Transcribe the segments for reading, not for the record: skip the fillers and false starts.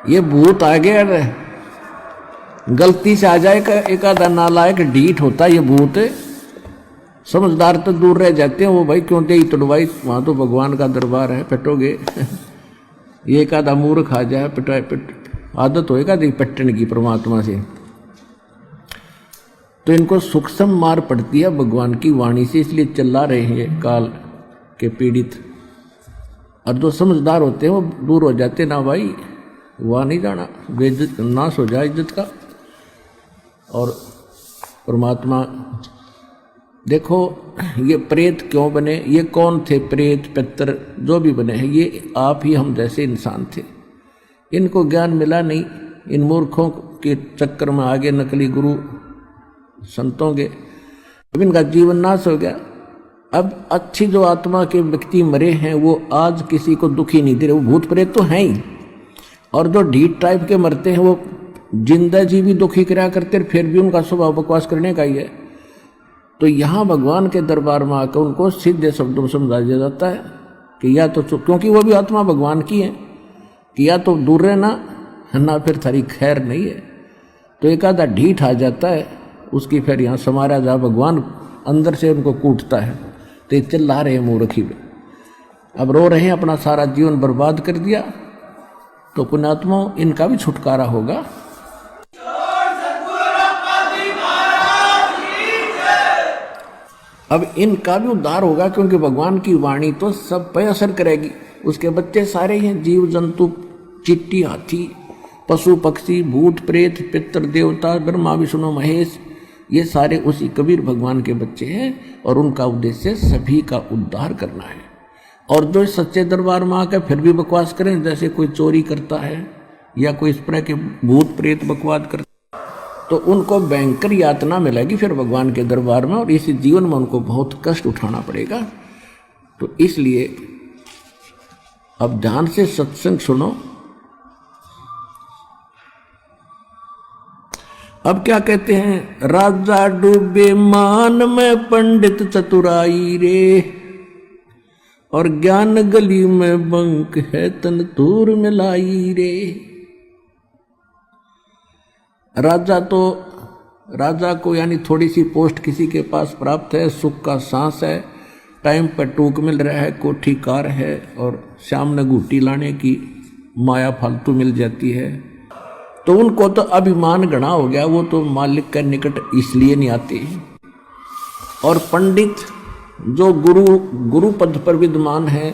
ये भूत आ गया रे, गलती से आ जाए एक आधा नालायक ढीठ होता है ये भूत। समझदार तो दूर रह जाते हैं, वो भाई क्यों दे तुड़वाई, वहां तो भगवान का दरबार है, पिटोगे। ये एक आधा मूर्ख आ जाए पिट आदत होएगा दी पट्टन की परमात्मा से, तो इनको सूक्ष्म मार पड़ती है भगवान की वाणी से, इसलिए चिल्ला रहे हैं काल के पीड़ित। और जो समझदार होते हैं वो दूर हो जाते, ना भाई वहाँ नहीं जाना, बेइज्जत नाश हो जाए इज्जत का। और परमात्मा देखो ये प्रेत क्यों बने, ये कौन थे प्रेत पितर जो भी बने हैं, ये आप ही हम जैसे इंसान थे। इनको ज्ञान मिला नहीं, इन मूर्खों के चक्कर में आगे नकली गुरु संतों के, अब इनका जीवन नाश हो गया। अब अच्छी जो आत्मा के व्यक्ति मरे हैं वो आज किसी को दुखी नहीं दे रहे, वो भूत प्रेत तो हैं ही। और जो ढीठ टाइप के मरते हैं वो जिंदा जी भी दुखी कराया करते, फिर भी उनका स्वभाव बकवास करने का ही है। तो यहाँ भगवान के दरबार में आकर उनको सीधे शब्दों में समझा दिया जाता है कि या तो क्योंकि वो भी आत्मा भगवान की है, कि या तो दूर रहना ना, फिर थारी खैर नहीं है। तो एक आधा ढीठ आ जाता है, उसकी फिर यहाँ समारा जा, भगवान अंदर से उनको कूटता है। तो ये चिल्ला रहे हैं मूर्खी में, अब रो रहे हैं, अपना सारा जीवन बर्बाद कर दिया। तो पुण्यात्मा इनका भी छुटकारा होगा। अब इनका भी उद्धार होगा, क्योंकि भगवान की वाणी तो सब पे असर करेगी। उसके बच्चे सारे हैं, जीव जंतु, चिट्टी, हाथी, पशु पक्षी, भूत प्रेत, पितर देवता, ब्रह्मा विष्णु महेश, ये सारे उसी कबीर भगवान के बच्चे हैं। और उनका उद्देश्य सभी का उद्धार करना है। और जो सच्चे दरबार में आकर फिर भी बकवास करें, जैसे कोई चोरी करता है या कोई इस तरह के भूत प्रेत बकवास करता, तो उनको भयंकर यातना मिलेगी फिर भगवान के दरबार में, और इस जीवन में उनको बहुत कष्ट उठाना पड़ेगा। तो इसलिए अब ध्यान से सत्संग सुनो। अब क्या कहते हैं, राजा डूबे मान में पंडित चतुराई रे, और ज्ञान गली में बंक है तन दूर मिलाई रे। राजा को यानी थोड़ी सी पोस्ट किसी के पास प्राप्त है, सुख का सांस है, टाइम पर टूक मिल रहा है, कोठी कार है, और सामने घूटी लाने की माया फालतू मिल जाती है, तो उनको तो अभिमान गणा हो गया, वो तो मालिक के निकट इसलिए नहीं आते। और पंडित जो गुरु पद पर विद्यमान है,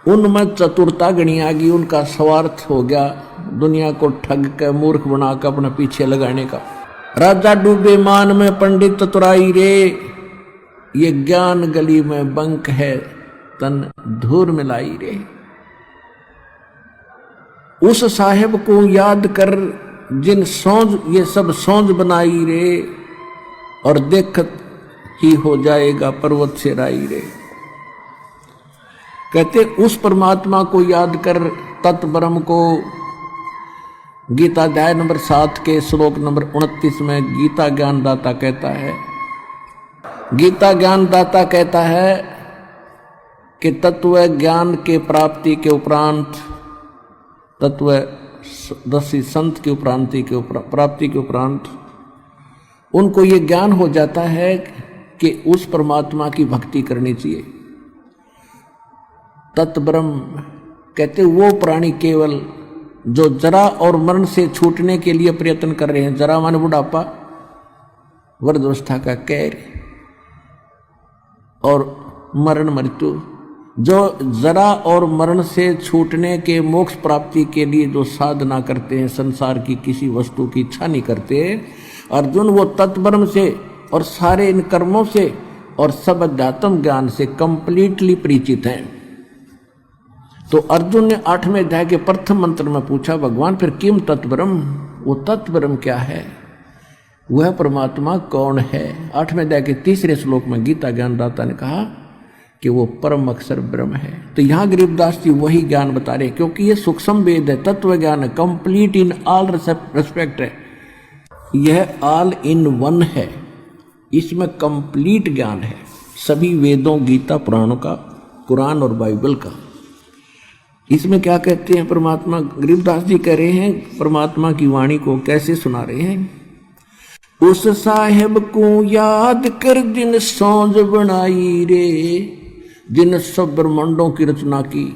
उनमें चतुरता गणी आ गई, उनका स्वार्थ हो गया दुनिया को ठग कर मूर्ख बनाकर अपने पीछे लगाने का। राजा डूबे मान में पंडित चतुराई रे, ये ज्ञान गली में बंक है तन धूर मिलाई रे। उस साहेब को याद कर जिन सौंज ये सब सौंज बनाई रे, और देखत ही हो जाएगा पर्वत से राई रे। कहते उस परमात्मा को याद कर, तत् ब्रह्म को। गीता अध्याय नंबर 7 के श्लोक नंबर 29 में गीता ज्ञानदाता कहता है, गीता ज्ञानदाता कहता है कि तत्व ज्ञान के प्राप्ति के उपरांत, तत्व दसी संत की प्राप्ति के उपरांत उनको ये ज्ञान हो जाता है कि उस परमात्मा की भक्ति करनी चाहिए। तत्ब्रह्म कहते वो प्राणी केवल जो जरा और मरण से छूटने के लिए प्रयत्न कर रहे हैं। जरा माने बुढ़ापा, वृद्धावस्था का कैर, और मरण मृत्यु, जो जरा और मरण से छूटने के मोक्ष प्राप्ति के लिए जो साधना करते हैं, संसार की किसी वस्तु की इच्छा नहीं करते, अर्जुन वो तत्ब्रह्म से और सारे इन कर्मों से और सब अध्यात्म ज्ञान से कंप्लीटली परिचित हैं। तो अर्जुन ने 8वें अध्याय के प्रथम मंत्र में पूछा, भगवान फिर किम तत्ब्रह्म, वो तत्ब्रह्म क्या है, वह परमात्मा कौन है। 8वें अध्याय के 3 श्लोक में गीता ज्ञानदाता ने कहा कि वो परम अक्षर ब्रह्म है। तो यहाँ गरीबदास जी वही ज्ञान बता रहे, क्योंकि ये सूक्ष्म वेद है, तत्व ज्ञान है, कंप्लीट इन ऑल रेस्पेक्ट है, यह ऑल इन वन है, इसमें कंप्लीट ज्ञान है सभी वेदों, गीता, पुराणों का कुरान और बाइबल का। इसमें क्या कहते हैं परमात्मा, गरीबदास जी कह रहे हैं परमात्मा की वाणी को कैसे सुना रहे हैं। उस साहेब को याद कर जिन सौंज बनाई रे, जिन सब ब्रह्मांडों की रचना की,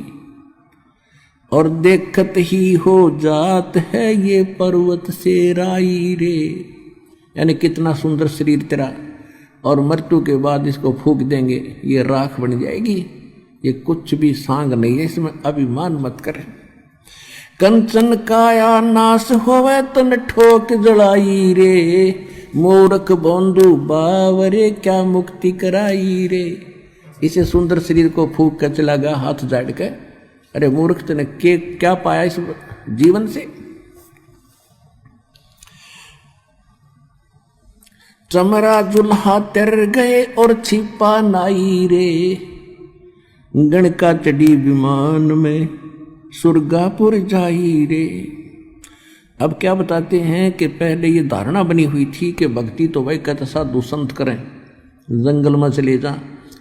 और देखत ही हो जात है ये पर्वत से राई रे। यानी कितना सुंदर शरीर तेरा, और मृत्यु के बाद इसको फूंक देंगे, ये राख बन जाएगी। ये कुछ भी सांग नहीं है, इसमें अभिमान मत कर। कंचन काया नाश होवे तन ठोक जड़ाई रे, मूर्ख बंधु बावरे क्या मुक्ति कराई रे। इसे सुंदर शरीर को फूंक कर चला गया हाथ जाड़ के। अरे मूर्ख तने क्या पाया इस जीवन से। चमरा जुल्हा तर गए और छिपा नाई रे, गणका चढ़ी विमान में सुरगापुर जाई रे। अब क्या बताते हैं कि पहले ये धारणा बनी हुई थी कि भक्ति तो भाई कहते साधु संत करें, जंगल में चले जा,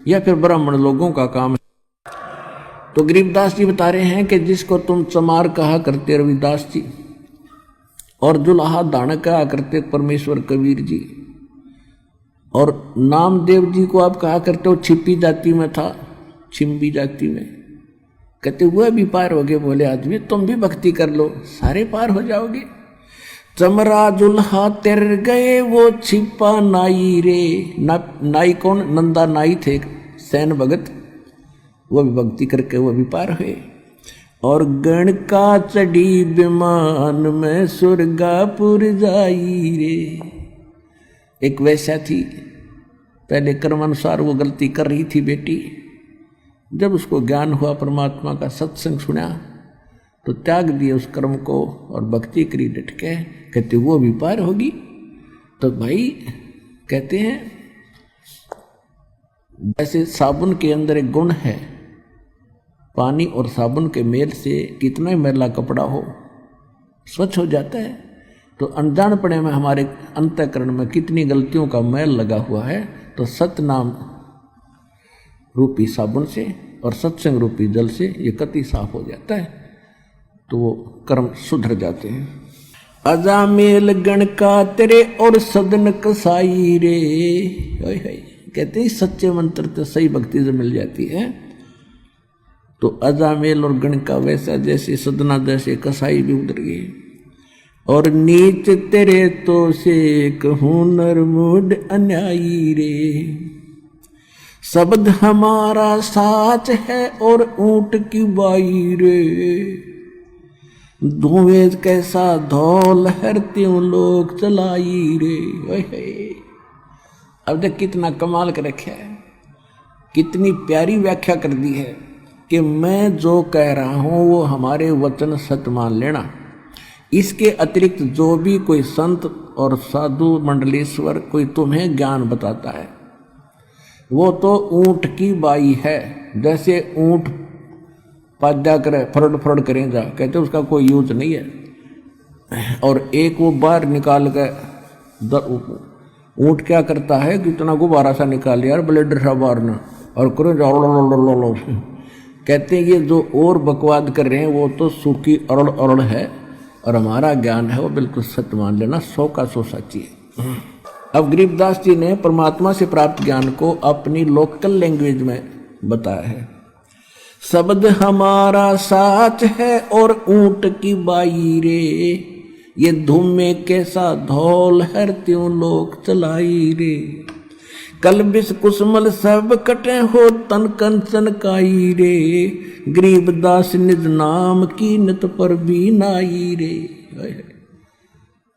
या फिर ब्राह्मण लोगों का काम है। तो गरीबदास जी बता रहे हैं कि जिसको तुम चमार कहा करते रविदास जी, और जुल्हा दान कहा करते परमेश्वर कबीर जी, और नामदेव जी को आप कहा करते हो छिपी जाति में था, छिम्बी जाति में, कहते हुए भी पार हो गए। बोले आदमी तुम भी भक्ति कर लो, सारे पार हो जाओगे। चमरा जुल्हा तर गए वो छिपा नाई रे। नाई कौन? नंदा नाई थे, सैन भगत, वो भी भक्ति करके वो भी पार हुए। और गण का चढ़ी विमान में सुरगापुर जाई रे। एक वैसा थी, पहले कर्मानुसार वो गलती कर रही थी बेटी, जब उसको ज्ञान हुआ परमात्मा का, सत्संग सुना, तो त्याग दिए उस कर्म को और भक्ति करी डट के। कहते वो भी पार होगी। तो भाई कहते हैं जैसे साबुन के अंदर एक गुण है, पानी और साबुन के मेल से कितना ही मैला कपड़ा हो स्वच्छ हो जाता है। तो अनजानपणे में हमारे अंतःकरण में कितनी गलतियों का मैल लगा हुआ है, तो सतनाम रूपी साबुन से और सत्संग रूपी जल से ये कति साफ हो जाता है, तो वो कर्म सुधर जाते हैं। अजामेल गण का तेरे और सदन कसाई रे। कहते हैं सच्चे मंत्र तो सही भक्ति से मिल जाती है। तो अजामेल और गण का वैसा जैसे सदना जैसे कसाई भी उधर गए। और नीच तेरे तो से कहूँ नरमुड अन्यायी रे। शब्द हमारा साच है और ऊंट की बाई रे। धुएं कैसा धौल हर त्यों लोग चलाई रे। अब देख कितना कमाल कर रखा है, कितनी प्यारी व्याख्या कर दी है कि मैं जो कह रहा हूं वो हमारे वचन सत्य मान लेना। इसके अतिरिक्त जो भी कोई संत और साधु मंडलेश्वर कोई तुम्हें ज्ञान बताता है, वो तो ऊंट की बाई है। जैसे ऊंट पाद्या करे, फरड फरड करें जा, कहते उसका कोई यूज नहीं है। और एक वो बाहर निकाल के ऊंट क्या करता है कि इतना गुब्बारा सा निकाल लिया, ब्लेडर सा बारना और करो जाओ। कहते हैं ये जो और बकवाद कर रहे हैं वो तो सूखी अरड़ अरड़ है, और हमारा ज्ञान है वो बिल्कुल सत्य मान लेना, 100 का 100 सच्ची है। अब गरीबदास जी ने परमात्मा से प्राप्त ज्ञान को अपनी लोकल लैंग्वेज में बताया है। शब्द हमारा साच है और ऊंट की बाई रे। ये धूम में कैसा धौल हर त्यों लोग चलाई रे। कल बिस कुसमल सब कटे हो तन कंचन काई रे। गरीबदास निज नाम की नित पर भी नाई रे।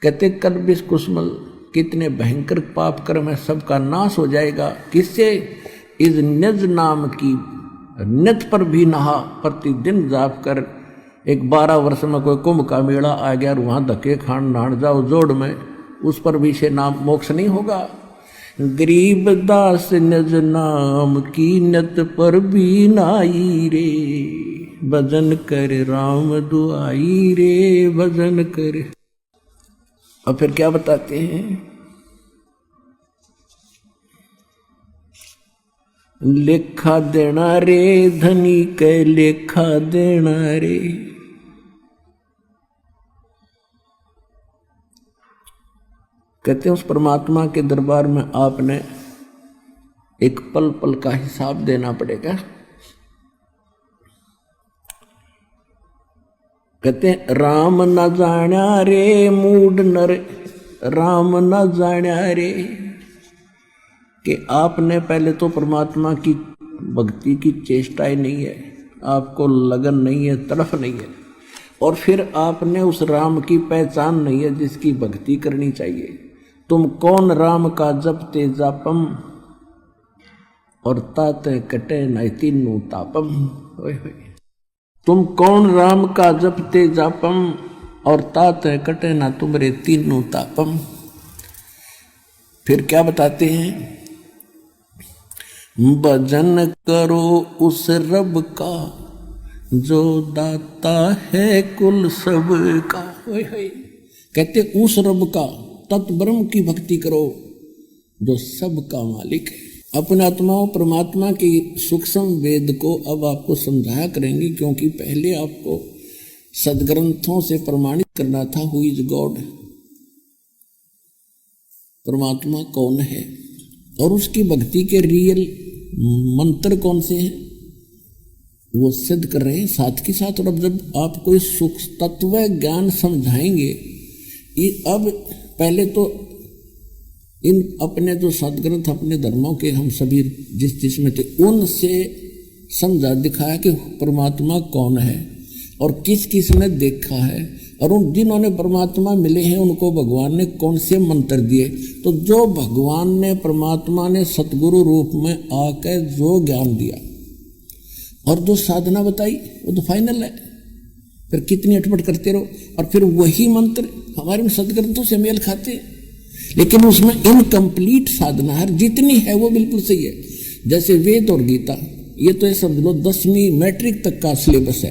कहते कल बिस कुसमल, कितने भयंकर पाप कर्म है, सबका नाश हो जाएगा। किससे? इस निज नाम की नित पर भी नहा, प्रतिदिन जाप कर। एक 12 वर्ष में कोई कुंभ का मेला आ गया और वहां धक्के खान नाड़ जाओ जोड़ में, उस पर भी से नाम मोक्ष नहीं होगा। गरीबदास निज नाम की नित पर भी नाई रे। भजन कर राम दुआई रे, भजन कर। और फिर क्या बताते हैं? लेखा देना रे धनी के लेखा देना रे। कहते हैं उस परमात्मा के दरबार में आपने एक पल पल का हिसाब देना पड़ेगा। कहते हैं राम न जाना रे मूड नर, राम न जाना रे, कि आपने पहले तो परमात्मा की भक्ति की चेष्टा ही नहीं है, आपको लगन नहीं है, तड़फ नहीं है, और फिर आपने उस राम की पहचान नहीं है जिसकी भक्ति करनी चाहिए। तुम कौन राम का जपते जापम और ताते कटे न तीनों तापम। तुम कौन राम का जपते जापम और ताते कटे ना तुम्हारे तीनों तापम। फिर क्या बताते हैं, भजन करो उस रब का जो दाता है कुल सब का। कहते उस रब का, तत्ब्रह्म की भक्ति करो जो सब का मालिक है। अपने आत्माओं परमात्मा की सूक्ष्म वेद को अब आपको समझाया करेंगे, क्योंकि पहले आपको सदग्रंथों से प्रमाणित करना था हु इज गॉड, परमात्मा कौन है, और उसकी भक्ति के रियल मंत्र कौन से हैं वो सिद्ध कर रहे हैं साथ के साथ। और अब जब आपको इस सूक्ष्म तत्व ज्ञान समझाएंगे, अब पहले तो इन अपने जो सदग्रंथ अपने धर्मों के हम सभी जिस में थे उनसे समझा दिखाया कि परमात्मा कौन है और किस किस ने देखा है, और उन जिन्होंने परमात्मा मिले हैं उनको भगवान ने कौन से मंत्र दिए। तो जो भगवान ने परमात्मा ने सतगुरु रूप में आकर जो ज्ञान दिया और जो साधना बताई वो तो फाइनल है। फिर कितनी अटपट करते रहो, और फिर वही मंत्र हमारे सदग्रंथों से मेल खाते हैं, लेकिन उसमें इनकम्प्लीट साधना है। जितनी है वो बिल्कुल सही है, जैसे वेद और गीता, ये तो ये समझ लो 10वीं मैट्रिक तक का सिलेबस है,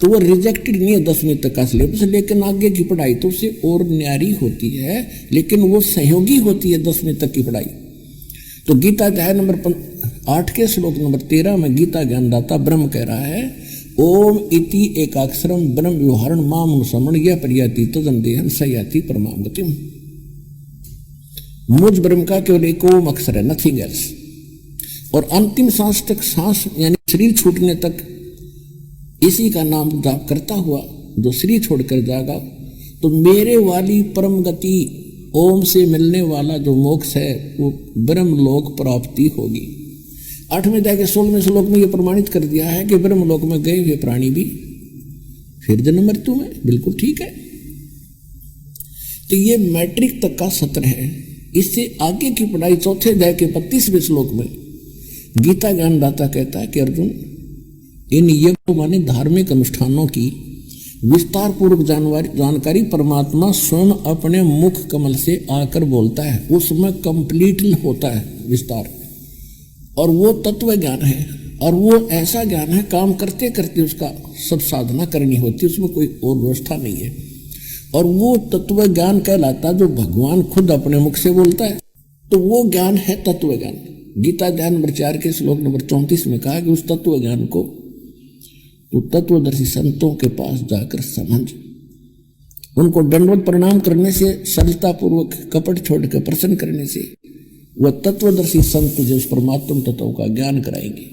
तो वो रिजेक्टेड नहीं है 10वीं तक का सिलेबस, लेकिन आगे की पढ़ाई तो उससे और न्यारी होती है, लेकिन वो सहयोगी होती है 10वीं तक की पढ़ाई। तो गीता अध्याय नंबर 8 के श्लोक नंबर 13 में गीता ज्ञानदाता ब्रह्म कह रहा है, ओम इति एकाक्षरम ब्रह्म व्यवहारण माम समण यह परियाति तदन देहन सयाति परमागति। मुझ ब्रह्म का केवल एक ओम अक्षर है, नथिंग एल्स। और अंतिम सांस तक, सांस यानी शरीर छूटने तक इसी का नाम जाप करता हुआ जो शरीर छोड़कर जाएगा तो मेरे वाली परम गति ओम से मिलने वाला जो मोक्ष है वो ब्रह्म लोक प्राप्ति होगी। 8वें अध्याय के 16वें श्लोक में ये प्रमाणित कर दिया है कि ब्रह्म लोक में गए हुए प्राणी भी फिर जन्म मृत्यु में, बिल्कुल ठीक है। तो ये मैट्रिक तक का सत्र है। इससे आगे की पढ़ाई 4थे अध्याय के 32वें श्लोक में गीता ज्ञानदाता कहता है कि अर्जुन, इन यज्ञों माने धार्मिक अनुष्ठानों की विस्तार पूर्वक जानकारी परमात्मा स्वयं अपने मुख कमल से आकर बोलता है, उसमें कंप्लीट होता है विस्तार, और वो तत्व ज्ञान है, और वो ऐसा ज्ञान है काम करते करते उसका सब साधना करनी होती है, उसमें कोई और व्यवस्था नहीं है। और वो तत्व ज्ञान कहलाता जो भगवान खुद अपने मुख से बोलता है, तो वो ज्ञान है तत्व ज्ञान। गीता अध्याय नंबर 4 के श्लोक नंबर 34 में कहा कि उस तत्व ज्ञान को तो तत्वदर्शी संतों के पास जाकर समझ, उनको दंडवत प्रणाम करने से, सरलता पूर्वक कपट छोड़कर प्रसन्न करने से वह तत्वदर्शी संत तुझे उस परमात्म तत्व का ज्ञान कराएंगे।